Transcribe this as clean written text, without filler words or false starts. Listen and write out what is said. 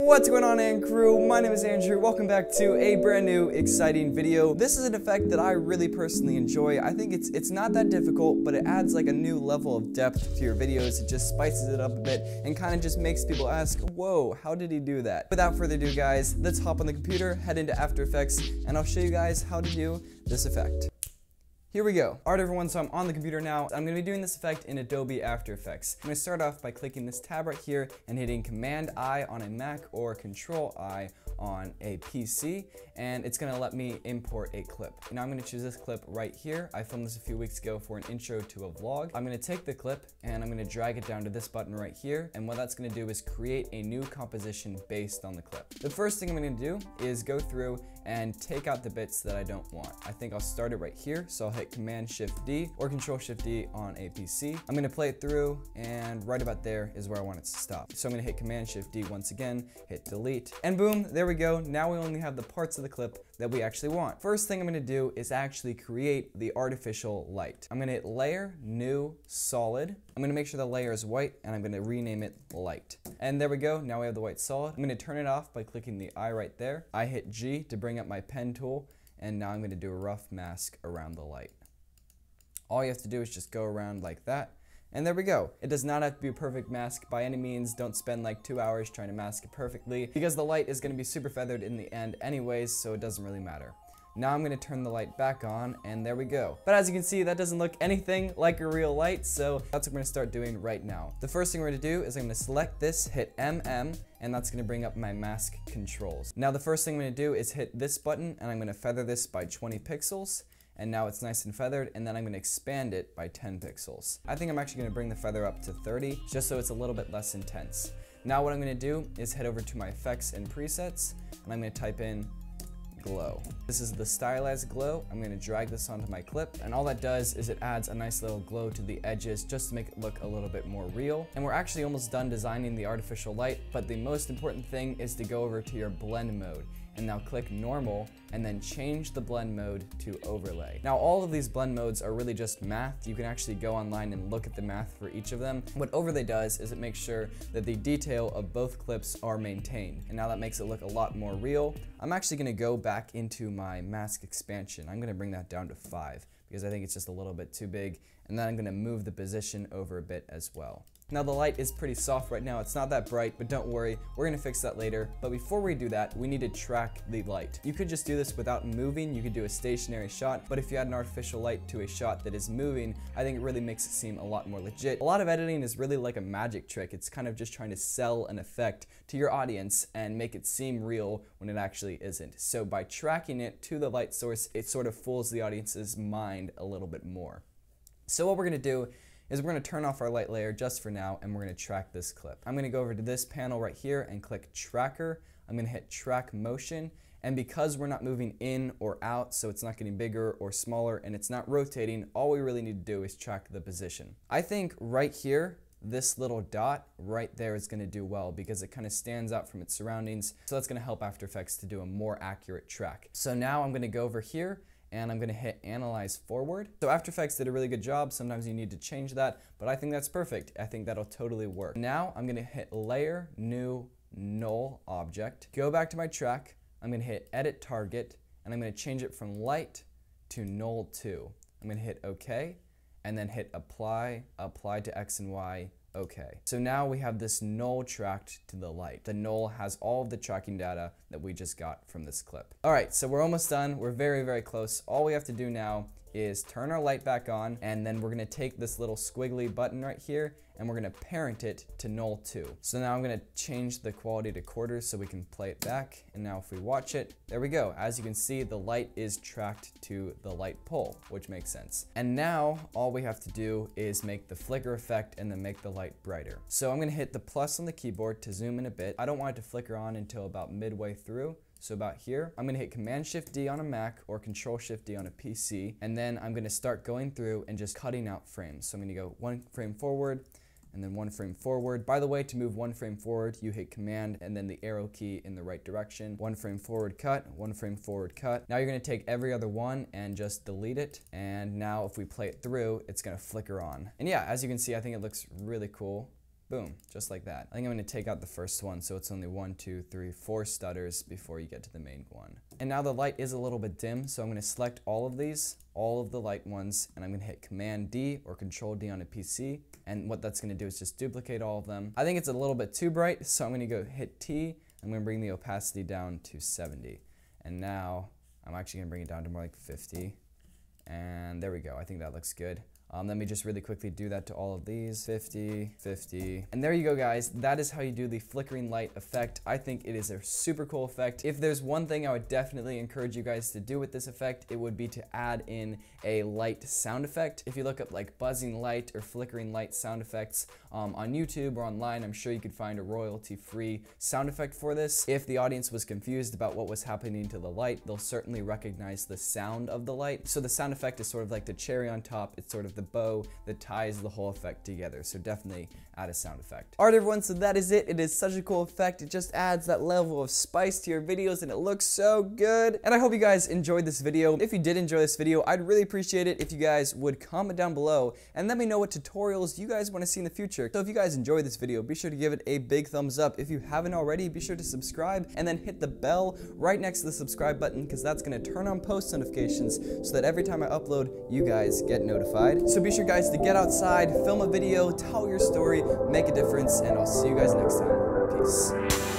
What's going on, Ant Crew? My name is Andrew. Welcome back to a brand new exciting video. This is an effect that I really personally enjoy. I think it's not that difficult, but it adds like a new level of depth to your videos. It just spices it up a bit and kind of just makes people ask, whoa, how did he do that? Without further ado, guys, let's hop on the computer, head into After Effects, and I'll show you guys how to do this effect. Here we go. Alright everyone, so I'm on the computer now. I'm going to be doing this effect in Adobe After Effects. I'm going to start off by clicking this tab right here and hitting Command-I on a Mac or Control-I on a PC, and it's going to let me import a clip. Now I'm going to choose this clip right here. I filmed this a few weeks ago for an intro to a vlog. I'm going to take the clip and I'm going to drag it down to this button right here, and what that's going to do is create a new composition based on the clip. The first thing I'm going to do is go through and take out the bits that I don't want. I think I'll start it right here, so I'll hit Command-Shift-D or Control-Shift-D on a PC. I'm going to play it through, and right about there is where I want it to stop. So I'm going to hit Command-Shift-D once again, hit delete, and boom, there we go. Now we only have the parts of the clip that we actually want. First thing I'm going to do is actually create the artificial light. I'm going to hit Layer, New, Solid. I'm going to make sure the layer is white, and I'm going to rename it Light. And there we go. Now we have the white solid. I'm going to turn it off by clicking the eye right there. I hit G to bring up my pen tool, and now I'm going to do a rough mask around the light. All you have to do is just go around like that. And there we go. It does not have to be a perfect mask by any means. Don't spend like 2 hours trying to mask it perfectly, because the light is going to be super feathered in the end anyways, so it doesn't really matter. Now I'm going to turn the light back on, and there we go. But as you can see, that doesn't look anything like a real light, so that's what I'm going to start doing right now. The first thing we're going to do is I'm going to select this, hit MM, and that's going to bring up my mask controls. Now the first thing I'm going to do is hit this button, and I'm going to feather this by 20 pixels. And now it's nice and feathered, and then I'm going to expand it by 10 pixels. I think I'm actually going to bring the feather up to 30, just so it's a little bit less intense. Now what I'm going to do is head over to my effects and presets, and I'm going to type in glow. This is the stylized glow. I'm going to drag this onto my clip, and all that does is it adds a nice little glow to the edges just to make it look a little bit more real. And we're actually almost done designing the artificial light, but the most important thing is to go over to your blend mode. And now click normal, and then change the blend mode to overlay. Now all of these blend modes are really just math. You can actually go online and look at the math for each of them. What overlay does is it makes sure that the detail of both clips are maintained, and now that makes it look a lot more real. I'm actually going to go back into my mask expansion. I'm going to bring that down to 5 because I think it's just a little bit too big, and then I'm going to move the position over a bit as well. Now the light is pretty soft right now, it's not that bright, but don't worry, we're going to fix that later. But before we do that, we need to track the light. You could just do this without moving, you could do a stationary shot, but if you add an artificial light to a shot that is moving, I think it really makes it seem a lot more legit. A lot of editing is really like a magic trick. It's kind of just trying to sell an effect to your audience and make it seem real when it actually isn't. So by tracking it to the light source, it sort of fools the audience's mind a little bit more. So what we're going to do is we're going to turn off our light layer just for now, and we're going to track this clip. I'm going to go over to this panel right here and click Tracker. I'm going to hit Track Motion, and because we're not moving in or out, so it's not getting bigger or smaller, and it's not rotating, all we really need to do is track the position. I think right here, this little dot right there is going to do well because it kind of stands out from its surroundings, so that's going to help After Effects to do a more accurate track. So now I'm going to go over here, and I'm going to hit Analyze Forward. So After Effects did a really good job. Sometimes you need to change that, but I think that's perfect. I think that'll totally work. Now I'm going to hit Layer, New, Null Object. Go back to my track. I'm going to hit Edit Target, and I'm going to change it from Light to Null 2. I'm going to hit OK, and then hit Apply, Apply to X and Y, OK. So now we have this null tracked to the light. The null has all of the tracking data that we just got from this clip. All right, so we're almost done. We're very, very close. All we have to do now is turn our light back on, and then we're going to take this little squiggly button right here, and we're going to parent it to null 2. So now I'm going to change the quality to quarters so we can play it back, and now if we watch it, there we go. As you can see, the light is tracked to the light pole, which makes sense. And now all we have to do is make the flicker effect and then make the light brighter. So I'm going to hit the plus on the keyboard to zoom in a bit. I don't want it to flicker on until about midway through. So about here, I'm going to hit Command-Shift-D on a Mac or Control-Shift-D on a PC, and then I'm going to start going through and just cutting out frames. So I'm going to go 1 frame forward, and then 1 frame forward. By the way, to move 1 frame forward, you hit Command and then the arrow key in the right direction. 1 frame forward cut, 1 frame forward cut. Now you're going to take every other one and just delete it, and now if we play it through, it's going to flicker on. And yeah, as you can see, I think it looks really cool. Boom, just like that. I think I'm gonna take out the first one so it's only 1, 2, 3, 4 stutters before you get to the main one. And now the light is a little bit dim, so I'm gonna select all of these, all of the light ones, and I'm gonna hit Command D or Control D on a PC. And what that's gonna do is just duplicate all of them. I think it's a little bit too bright, so I'm gonna go hit T. I'm gonna bring the opacity down to 70. And now I'm actually gonna bring it down to more like 50. And there we go, I think that looks good. Let me just really quickly do that to all of these. 50, 50. And there you go, guys. That is how you do the flickering light effect. I think it is a super cool effect. If there's one thing I would definitely encourage you guys to do with this effect, it would be to add in a light sound effect. If you look up like buzzing light or flickering light sound effects on YouTube or online, I'm sure you could find a royalty-free sound effect for this. If the audience was confused about what was happening to the light, they'll certainly recognize the sound of the light. So the sound effect is sort of like the cherry on top. It's sort of the bow that ties the whole effect together. So definitely add a sound effect. Alright everyone, so that is it. It is such a cool effect. It just adds that level of spice to your videos and it looks so good. And I hope you guys enjoyed this video. If you did enjoy this video, I'd really appreciate it if you guys would comment down below and let me know what tutorials you guys want to see in the future. So if you guys enjoyed this video, be sure to give it a big thumbs up. If you haven't already, be sure to subscribe and then hit the bell right next to the subscribe button because that's going to turn on post notifications so that every time I upload, you guys get notified. So be sure guys to get outside, film a video, tell your story, make a difference, and I'll see you guys next time. Peace.